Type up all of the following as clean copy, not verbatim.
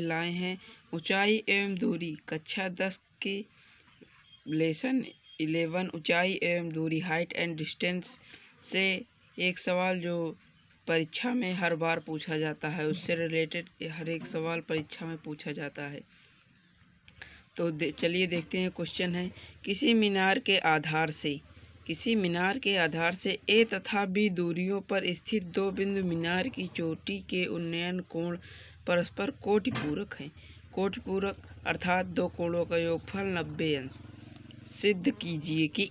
लाए हैं ऊंचाई एवं दूरी कक्षा 10 के लेसन 11 ऊंचाई एवं दूरी हाइट एंड डिस्टेंस से एक सवाल जो परीक्षा में हर बार पूछा जाता है, उससे रिलेटेड हर एक सवाल परीक्षा में पूछा जाता है। तो चलिए देखते हैं। क्वेश्चन है किसी मीनार के आधार से ए तथा बी दूरियों पर स्थित दो बिंदु मीनार की चोटी के उन्नयन कोण परस्पर कोटिपूरक हैं। कोटिपूरक अर्थात दो कोणों का योगफल 90 अंश। सिद्ध कीजिए कि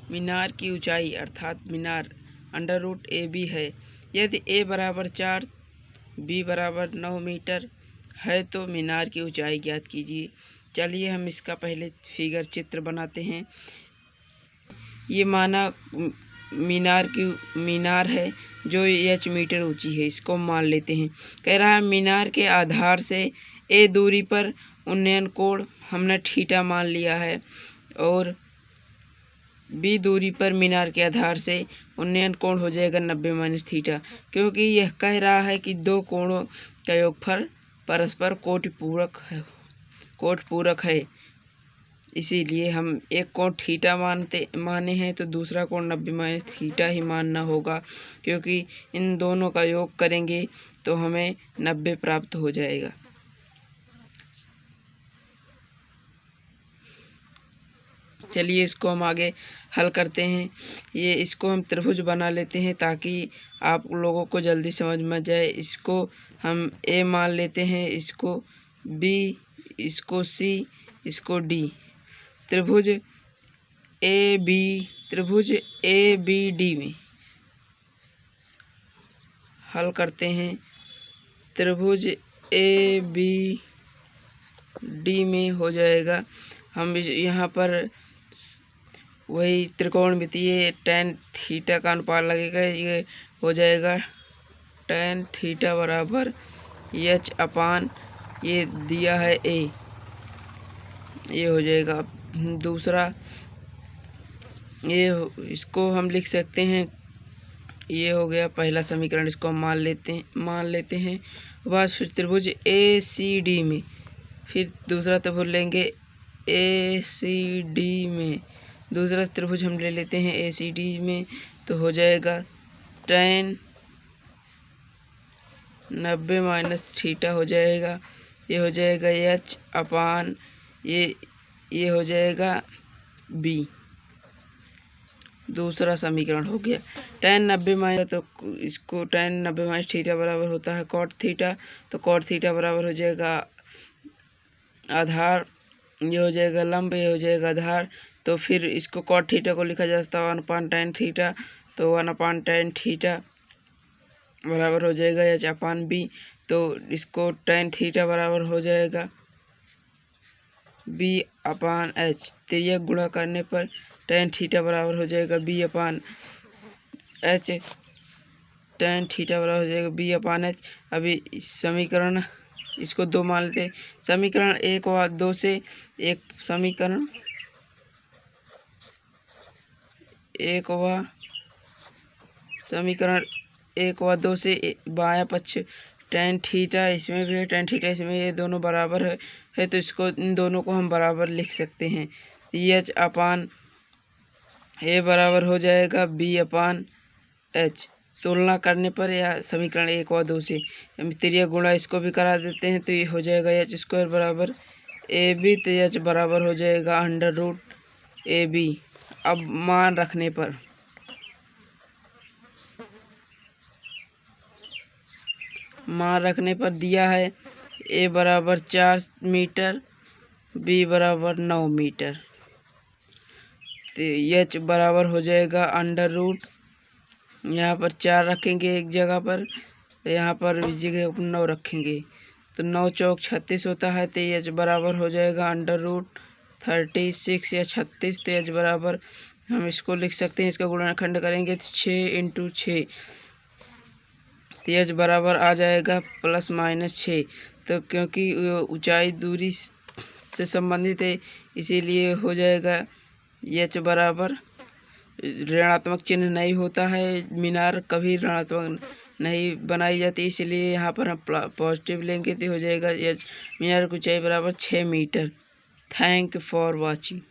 मीनार की ऊंचाई अर्थात मीनार अंडर रूट ए बी है। यदि ए बराबर 4 बी बराबर 9 मीटर है तो मीनार की ऊंचाई ज्ञात कीजिए। चलिए हम इसका पहले फिगर चित्र बनाते हैं। ये माना मीनार है जो h मीटर ऊंची है, इसको मान लेते हैं। कह रहा है मीनार के आधार से ए दूरी पर उन्नयन कोण हमने थीटा मान लिया है और बी दूरी पर मीनार के आधार से उन्नयन कोण हो जाएगा 90 माइनस थीटा, क्योंकि यह कह रहा है कि दो कोणों का योगफल परस्पर कोटिपूरक है। इसीलिए हम एक कोण थीटा माने हैं तो दूसरा कोण 90 माइनस थीटा ही मानना होगा, क्योंकि इन दोनों का योग करेंगे तो हमें 90 प्राप्त हो जाएगा। चलिए इसको हम आगे हल करते हैं। इसको हम त्रिभुज बना लेते हैं ताकि आप लोगों को जल्दी समझ में जाए। इसको हम ए मान लेते हैं, इसको बी, इसको सी, इसको डी। त्रिभुज ए बी डी में हल करते हैं। त्रिभुज ए बी डी में हो जाएगा, हम यहाँ पर वही त्रिकोणमितीय tan थीटा का अनुपात लगेगा। ये हो जाएगा tan थीटा बराबर h अपान ये दिया है a, ये हो जाएगा। दूसरा इसको हम लिख सकते हैं, ये हो गया पहला समीकरण, इसको हम मान लेते हैं। बस फिर त्रिभुज ए सी डी में फिर दूसरा त्रिभुज लेंगे ए सी डी में, दूसरा त्रिभुज हम ले लेते हैं ए सी डी में, तो हो जाएगा tan 90 माइनस थीटा हो जाएगा। ये हो जाएगा h अपान ये हो जाएगा b। दूसरा समीकरण हो गया tan 90 माइनस, तो इसको tan 90 माइनस थीटा बराबर होता है cot थीटा, तो cot थीटा बराबर हो जाएगा आधार, ये हो जाएगा लंब, ये हो जाएगा आधार। तो फिर इसको cot थीटा को लिखा जा सकता है 1 अपान tan थीटा, तो 1 अपान tan थीटा बराबर हो जाएगा h अपान b। तो इसको tan थीटा बराबर हो जाएगा b अपान h। तिर्यक गुणा करने पर tan थीटा बराबर हो जाएगा b अपान h, tan थीटा बराबर हो जाएगा b अपान h। अभी समीकरण इसको 2 मान लेते हैं। समीकरण 1 व 2 से समीकरण 1 व 2 से बायां पक्ष tan थीटा इसमें भी है, tan थीटा इसमें, ये दोनों बराबर है तो इसको इन दोनों को हम बराबर लिख सकते हैं। h अपान ए बराबर हो जाएगा b अपान h। तुलना करने पर या समीकरण 1 व 2 से हम तिर्यक गुणा इसको भी करा देते हैं, तो ये हो जाएगा h स्क्वायर बराबर ए बी, तो h बराबर हो जाएगा अंडर रूट ए बी। अब मान रखने पर दिया है a बराबर 4 मीटर, b बराबर 9 मीटर, तो h बराबर हो जाएगा अंडर रूट, यहाँ पर 4 रखेंगे एक जगह पर, यहाँ पर इस जगह 9 रखेंगे, तो 9 चौक 36 होता है, तो h बराबर हो जाएगा अंडर रूट 36 या 36। तो h बराबर हम इसको लिख सकते हैं, इसका गुणनखंड करेंगे तो 6 इंटू 6, तो h बराबर आ जाएगा प्लस माइनस 6। तो क्योंकि ऊंचाई दूरी से संबंधित है इसीलिए हो जाएगा h बराबर, ऋणात्मक चिन्ह नहीं होता है, मीनार कभी ऋणात्मक नहीं बनाई जाती, इसलिए यहाँ पर हम पॉजिटिव लेंगे तो हो जाएगा एच मीटर की ऊंचाई बराबर 6 metre. Thank you for watching.